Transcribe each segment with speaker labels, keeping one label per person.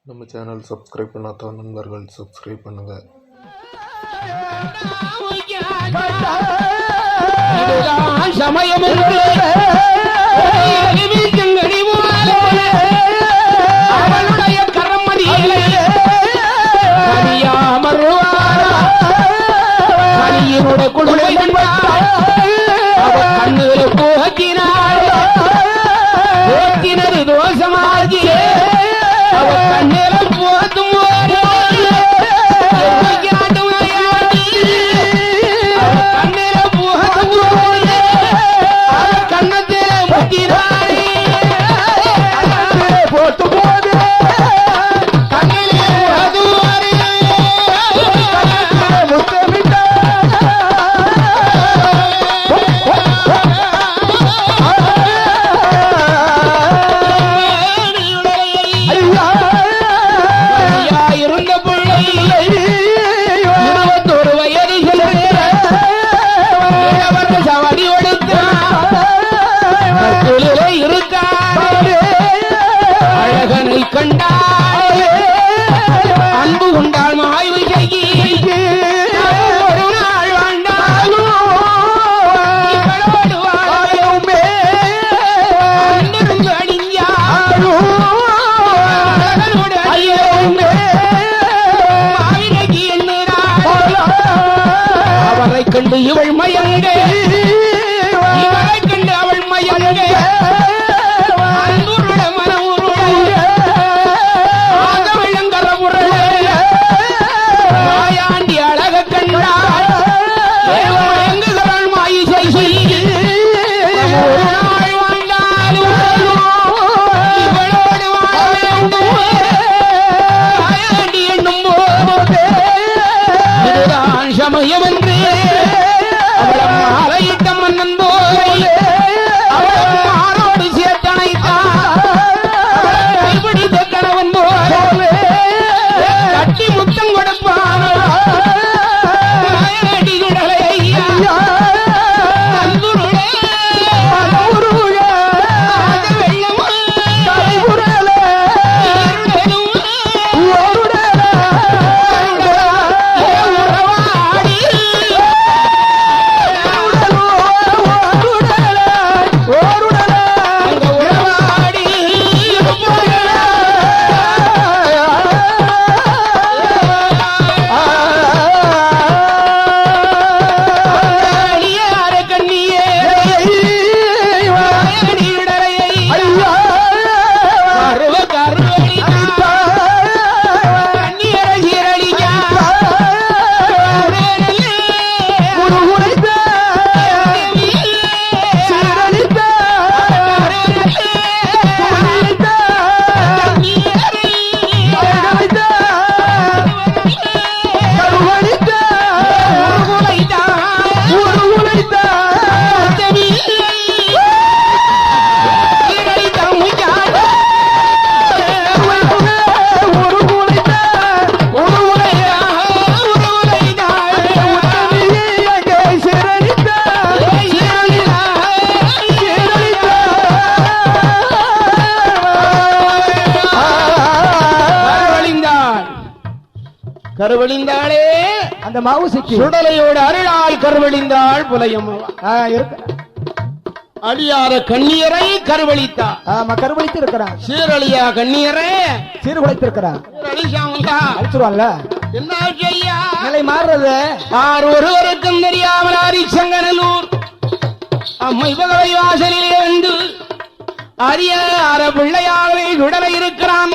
Speaker 1: நம்ம channel subscribe பண்ணாத நண்பர்கள் சப்ஸ்கிரைப் பண்ணுங்க.
Speaker 2: சமயம் அவளுடைய கரமதியிலே குழுவை கண்ணுகளை போக்கினார் போக்கினது தோஷமாகி கண்ணீரம் போதும் கண்ணீரம் போதும் கண்ணத்திலே முக்கினாரே போட்டு போது கண்ணிலே அழகனை கண்டால் அன்பு கொண்டால் மாய்வு செய்ய ஒரு நாள் வாழ்ந்தாலும் அவரை கண்டு இவள் மயங்க இவரை கண்டு அவள் மயங்க மாயாண்டி அழக கண்டால் எங்குகிறாள் மாயி செய்தி வாழ்ந்தாலும் இவளோடு மாயாண்டி என்னும் இதுதான் சமயம் என்று அவளை மாலையிட்ட மன்னன் போய் அவளை மாறோடு சேர்த்தனைத்தான் கைப்பிடித்த கணவன் போய் கட்டி முத்தம் கொடுப்பான் கருவழிந்தாளே அந்த மவுசிக்கு சுடலையோடு அருளால் கருவழிந்தாள் புலையம் அழியாத கண்ணீரை கருவழித்தார். ஆமா, கருவழித்து இருக்கிறான். சீரழியா கண்ணீரை சீர்குலைத்திருக்கிறான். அழிச்சுருவான்ல, என்ன செய்யா நிலை மாறுறது ஆறு ஒருவருக்கும் தெரியாமல் ஹரிசங்கரனூர் அம்மை பகவை வாசலிலே வந்து அரியார பிள்ளையாவே சுடலை இருக்கிறான்.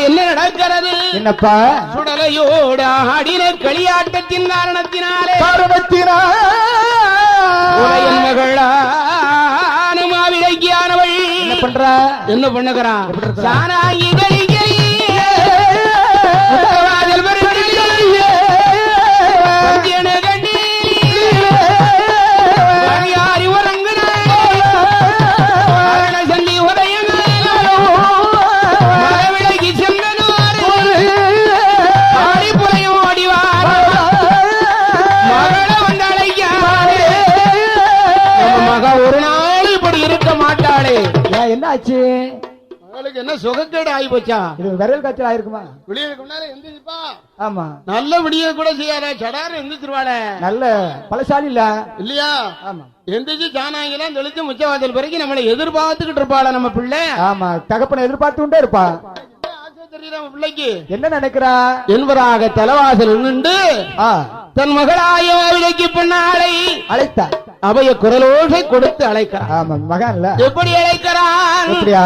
Speaker 2: என்ன நடக்கிறது? என்னப்பா சுடலையோட ஆடின களியாட்டத்தின் காரணத்தினாலே மகளான மாவிளைக்கியானவள் என்ன பண்ற என்ன பண்ணுகிறான் ஒரு நாள் இப்படி இருக்க மாட்டாளே. என்ன ஆச்சு? மகளுக்கு என்ன சுகக்கேடு ஆகி போச்சா?
Speaker 3: இது விரல் காய்ச்சல் ஆயிருக்குமா?
Speaker 2: விடியதுக்கு முன்னால எந்திரிப்பா.
Speaker 3: ஆமா,
Speaker 2: நல்ல விடிய கூட செய்யாத சடாரம் எந்திரிச்சிருவாள.
Speaker 3: நல்ல பலசாலி இல்ல
Speaker 2: இல்லையா?
Speaker 3: ஆமா,
Speaker 2: எந்திரிச்சு சாணாங்கெல்லாம் தெளிச்சு முச்சவாதல் பிறகு நம்மளை எதிர்பார்த்துக்கிட்டு இருப்பாள நம்ம பிள்ளை.
Speaker 3: ஆமா, தகப்பனை எதிர்பார்த்து கொண்டே இருப்பா.
Speaker 2: பிள்ளைக்கு
Speaker 3: என்ன நினைக்கிறா
Speaker 2: என்பதாக தலைவாசல் நின்று தன் மகளாய விலைக்கு பின்னாலை
Speaker 3: அழைத்தா.
Speaker 2: அவைய குரலோசை கொடுத்து அழைக்கிறான்.
Speaker 3: ஆமா, மகன் இல்ல.
Speaker 2: எப்படி அழைக்கிறான்?
Speaker 3: எப்படியா?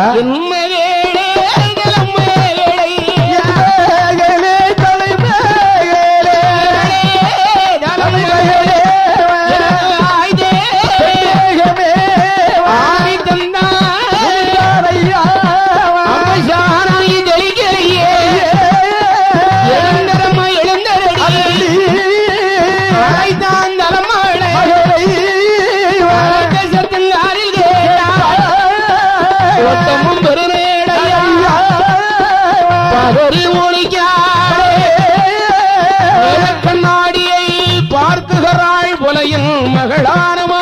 Speaker 3: கண்ணாடியை பார்க்குகிறாள் புலையின் மகளானவள்.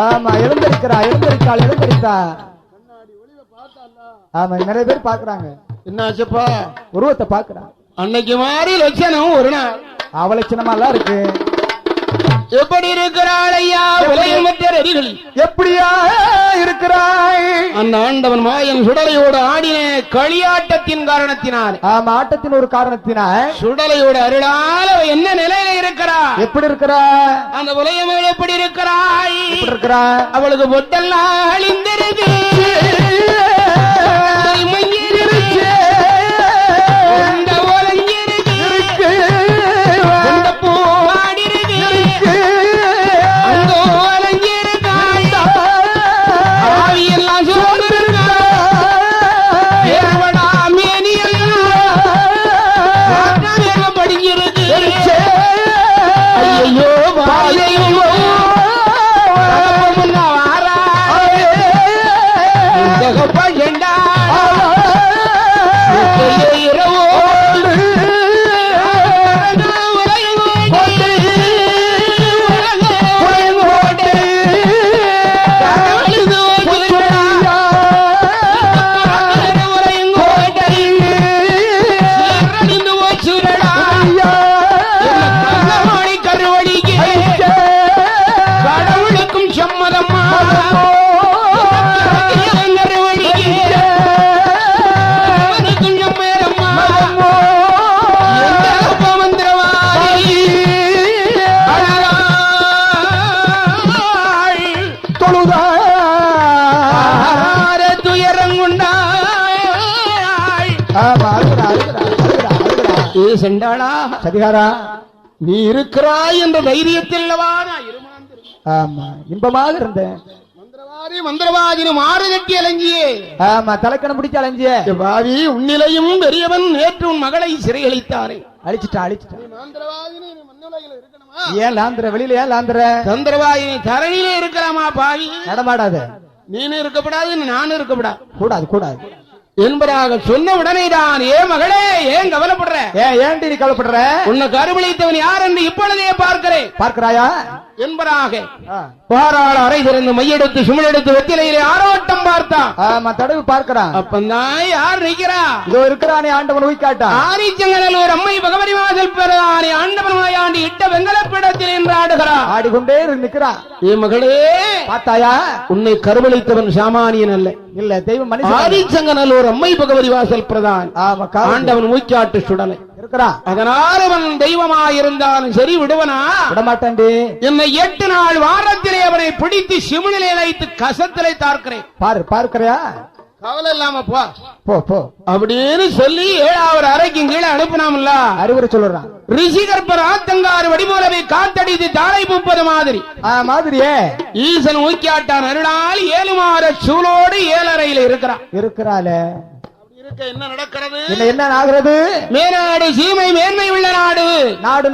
Speaker 3: ஆமா, எழுந்திருக்கா. ஆமா, நிறைய பேர் பாக்குறாங்க.
Speaker 2: என்னாச்சப்பா?
Speaker 3: உருவத்தை பாக்குறான்.
Speaker 2: அன்னைக்கு மாதிரி லட்சணம் ஒரு நாள்
Speaker 3: அவலட்சணமா எல்லாம் இருக்கு.
Speaker 2: எப்படி இருக்கிறாள் ஐயா? விலையமற்றர்கள்
Speaker 3: எப்படியா இருக்கிறாய்?
Speaker 2: அந்த ஆண்டவன் மாயன் சுடலையோடு ஆடின களியாட்டத்தின் காரணத்தினால்,
Speaker 3: ஆமா, ஆட்டத்தின் ஒரு காரணத்தினால்
Speaker 2: சுடலையோடு அருளால் என்ன நிலையில இருக்கிறார்?
Speaker 3: எப்படி இருக்கிறா?
Speaker 2: அந்த விலையமேல் எப்படி இருக்கிறாய்?
Speaker 3: இருக்கிறா?
Speaker 2: அவளுக்கு பொட்டெல்லாம் அழிந்திருக்கு. செண்டாளா
Speaker 3: சதிகாரா,
Speaker 2: நீ இருக்கிறாய் என்ற தைரியத்தில்
Speaker 3: ஆமா, இன்பமாக இருந்தேன்.
Speaker 2: மந்திரவாதினு மாறு கட்டி அலைஞ்சியே.
Speaker 3: ஆமா, தலைக்கணம் பிடிச்சு அலைஞ்சிய
Speaker 2: பாவி, உன்னிலையும் பெரியவன் நேற்று உன் மகளை சிறையளித்தாரே.
Speaker 3: அழிச்சிட்டான். ஏன் லாந்திர? வெளியில ஏன் லாந்திர?
Speaker 2: தந்திரவாதினி தரணியிலே இருக்கலாமா பாவி?
Speaker 3: நடமாடாத.
Speaker 2: நீனும் இருக்கப்படாது, நானும் இருக்கப்படாது.
Speaker 3: கூடாது
Speaker 2: என்பதாக சொன்ன உடனே தான், ஏ மகளே ஏன் கவலைப்படுற?
Speaker 3: ஏன் நீ கவலைப்படுற?
Speaker 2: உன்னை கருவளித்தவன் யார் என்று இப்பொழுதே
Speaker 3: பார்க்கிறாயா
Speaker 2: என்பதாக பாராள அறை திறந்து மையெடுத்து சுமிழெடுத்து வெத்திலையிலே ஆரோட்டம் பார்த்தான்.
Speaker 3: ஆமா, தடவு பார்க்கிறான்.
Speaker 2: அப்பந்தான் யார் நிற்கிறா?
Speaker 3: இதோ இருக்கிறானே ஆண்டவன் உயிக்காட்டா.
Speaker 2: ஆரிச்சங்கநல்லூர் அம்மை பகவதி வாசல் பெறானே ஆண்டவன் ஆண்டி இட்ட வெங்கலப்பிடத்தில் என்று ஆடுகிறான்.
Speaker 3: ஆடிக்கொண்டே நிற்கிறான்.
Speaker 2: ஏ மகளே,
Speaker 3: பார்த்தாயா?
Speaker 2: உன்னை கருவளித்தவன் சாமானியன் அல்ல,
Speaker 3: இல்ல தெய்வம் மனுஷன்.
Speaker 2: ஆரிச்சங்கநல்லூர் அம்மை பகவதி வாசல் பிரதான் ஆண்டவன் மூச்சாட்டு சுடலை
Speaker 3: இருக்கிறான்.
Speaker 2: அதனால் அவன் தெய்வமாயிருந்தாலும் சரி விடுவனா?
Speaker 3: விடமாட்டாண்டி.
Speaker 2: என்னை 8 நாள் வாரத்திலே அவனை பிடித்து சிமிழிலே வைத்து கசத்திலே தார்க்கிறேன்.
Speaker 3: பார்க்கிறியா?
Speaker 2: கவலை இல்லாம
Speaker 3: போ
Speaker 2: அப்படின்னு சொல்லி 7வது அறைக்கு கீழே அனுப்பினாமல்ல.
Speaker 3: அறிவுரை சொல்றான்.
Speaker 2: ரிஷிகற்பர் ஆத்தங்காறு வடிமூலவை காத்தடித்து தாளை பூப்பது
Speaker 3: மாதிரியே
Speaker 2: ஈசன் ஊக்கியாட்டான் அருளால் 7 மாத சூலோடு 7 அறையில்
Speaker 3: இருக்கிறாள.
Speaker 2: என்ன நடக்கிறது?
Speaker 3: என்ன ஆகிறது?
Speaker 2: மேநாடு சீமை மேன்மை உள்ள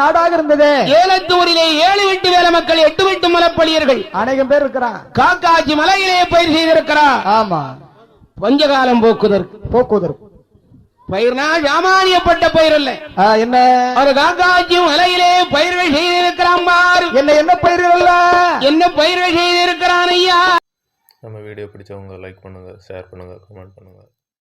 Speaker 3: நாடாக இருந்தது.
Speaker 2: ஏலத்தூரிலே 7 வீட்டு வேலை மக்கள் 8 வீட்டு மலப்பள்ளியர்கள்
Speaker 3: அநேகம் பேர் இருக்கிறான்.
Speaker 2: காக்காட்சி மலையிலே பயிர் செய்திருக்கிறார்.
Speaker 3: ஆமா,
Speaker 2: பஞ்சகாலம் போக்குவதற்கு பயிர்னா சாமானியப்பட்ட பயிர் அல்ல.
Speaker 3: என்ன?
Speaker 2: ஒரு காக்காட்சி மலையிலே பயிர்கள் செய்திருக்கிறான்.
Speaker 3: என்ன பயிர்கள்?
Speaker 2: என்ன பயிர்கள் செய்திருக்கிறான் ஐயா?
Speaker 1: நம்ம வீடியோ பிடிச்சவங்க லைக் பண்ணுங்கள், ஷேர் பண்ணுங்கள், கமெண்ட் பண்ணுங்கள்.